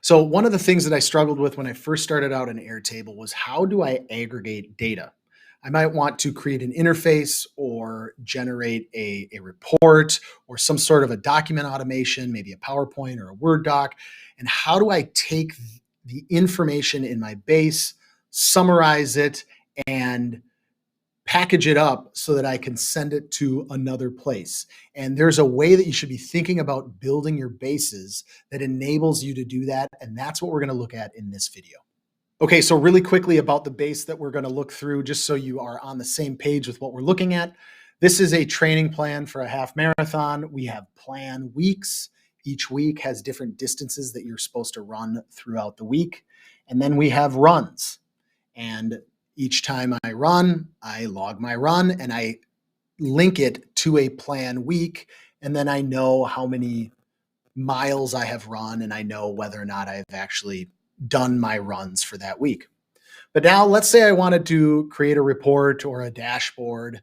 So one of the things that I struggled with when I first started out in Airtable was how do I aggregate data? I might want to create an interface or generate a report or some sort of a document automation, maybe a PowerPoint or a Word doc. And how do I take the information in my base, summarize it, and package it up so that I can send it to another place? And there's a way that you should be thinking about building your bases that enables you to do that. And that's what we're going to look at in this video. Okay, so really quickly about the base that we're going to look through, just so you are on the same page with what we're looking at. This is a training plan for a half marathon. We have plan weeks. Each week has different distances that you're supposed to run throughout the week. And then we have runs. And each time I run, I log my run and I link it to a plan week. And then I know how many miles I have run and I know whether or not I've actually done my runs for that week. But now let's say I wanted to create a report or a dashboard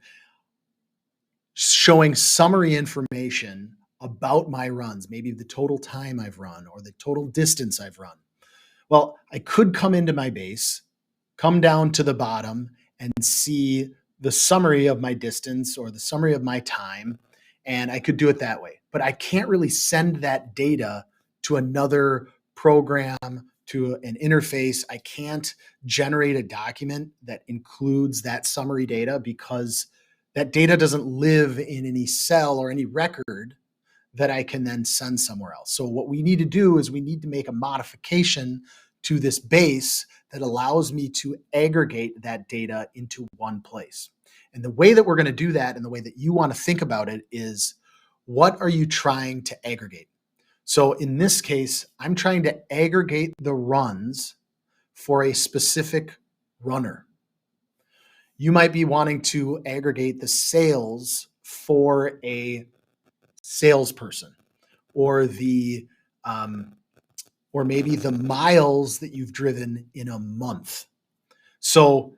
showing summary information about my runs, maybe the total time I've run or the total distance I've run. Well, I could come into my base, come down to the bottom and see the summary of my distance or the summary of my time, and I could do it that way. But I can't really send that data to another program, to an interface. I can't generate a document that includes that summary data because that data doesn't live in any cell or any record that I can then send somewhere else. So what we need to do is we need to make a modification to this base that allows me to aggregate that data into one place. And the way that we're going to do that and the way that you want to think about it is, what are you trying to aggregate? So in this case, I'm trying to aggregate the runs for a specific runner. You might be wanting to aggregate the sales for a salesperson, or or maybe the miles that you've driven in a month. So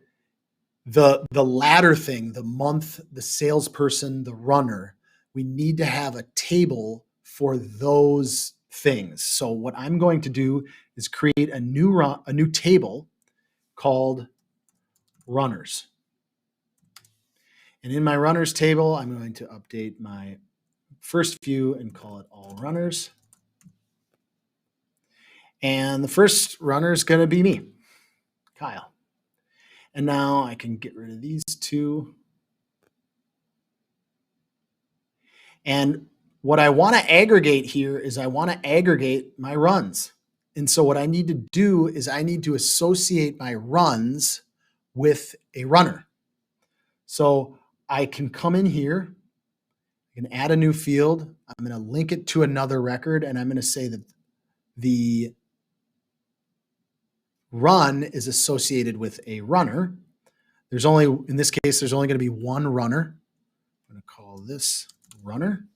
the latter thing, the month, the salesperson, the runner, we need to have a table for those things. So what I'm going to do is create a new table called runners. And in my runners table, I'm going to update my first view and call it all runners. And the first runner is going to be me, Kyle. And now I can get rid of these two. And what I want to aggregate here is I want to aggregate my runs. And so what I need to do is I need to associate my runs with a runner. So I can come in here, I can add a new field. I'm going to link it to another record, and I'm going to say that the run is associated with a runner. There's only, in this case, there's only going to be one runner. I'm going to call this runner.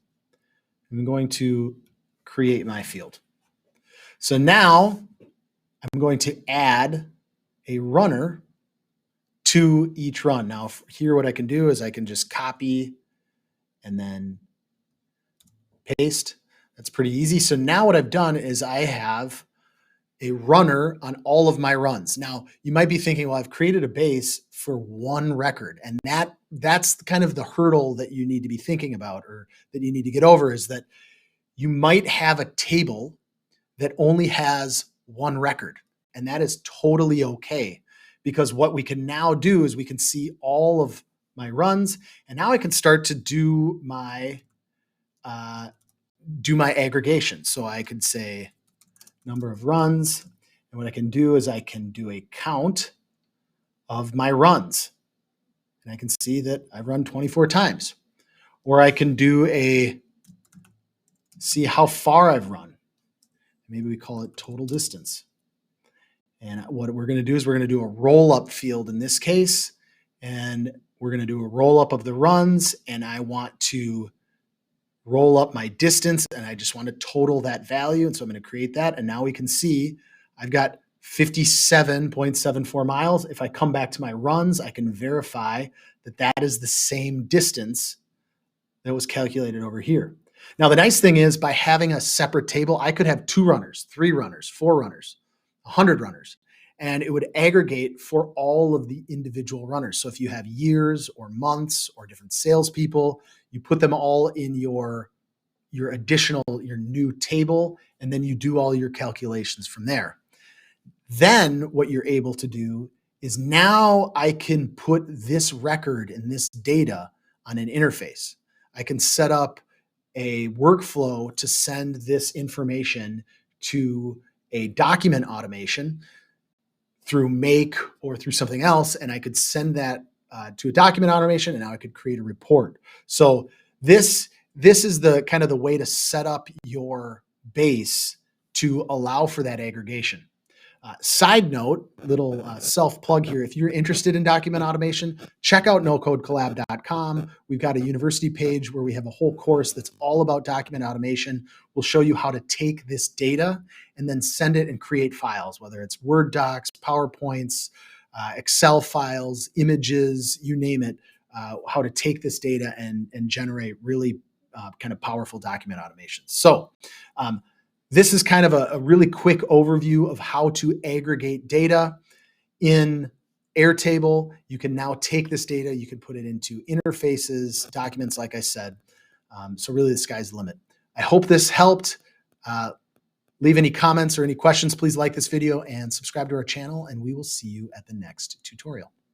I'm going to create my field. So now I'm going to add a runner to each run. Now here what I can do is I can just copy and then paste. That's pretty easy. So now what I've done is I have a runner on all of my runs. Now you might be thinking, well, I've created a base for one record, and that's kind of the hurdle that you need to be thinking about, or that you need to get over, is that you might have a table that only has one record, and that is totally okay, because what we can now do is we can see all of my runs, and now I can start to do my aggregation. So I could say number of runs, and what I can do is I can do a count of my runs, and I can see that I've run 24 times. Or I can do see how far I've run. Maybe we call it total distance. And what we're going to do is we're going to do a roll-up field in this case, and we're going to do a roll-up of the runs, and I want to roll up my distance, and I just want to total that value. And so I'm going to create that. And now we can see I've got 57.74 miles. If I come back to my runs, I can verify that that is the same distance that was calculated over here. Now, the nice thing is by having a separate table, I could have 2 runners, 3 runners, 4 runners, 100 runners, and it would aggregate for all of the individual runners. So if you have years or months or different salespeople, you put them all in your your new table, and then you do all your calculations from there. Then what you're able to do is now I can put this record and this data on an interface. I can set up a workflow to send this information to a document automation through Make or through something else, and I could send that to a document automation, and now I could create a report. So this is the kind of the way to set up your base to allow for that aggregation. Side note, little self plug here. If you're interested in document automation, check out nocodecollab.com. We've got a university page where we have a whole course that's all about document automation. We'll show you how to take this data and then send it and create files, whether it's Word docs, PowerPoints, Excel files, images, you name it, how to take this data and generate really kind of powerful document automations. So, this is kind of a really quick overview of how to aggregate data in Airtable. You can now take this data, you can put it into interfaces, documents, like I said. So really the sky's the limit. I hope this helped. Leave any comments or any questions, please like this video and subscribe to our channel, and we will see you at the next tutorial.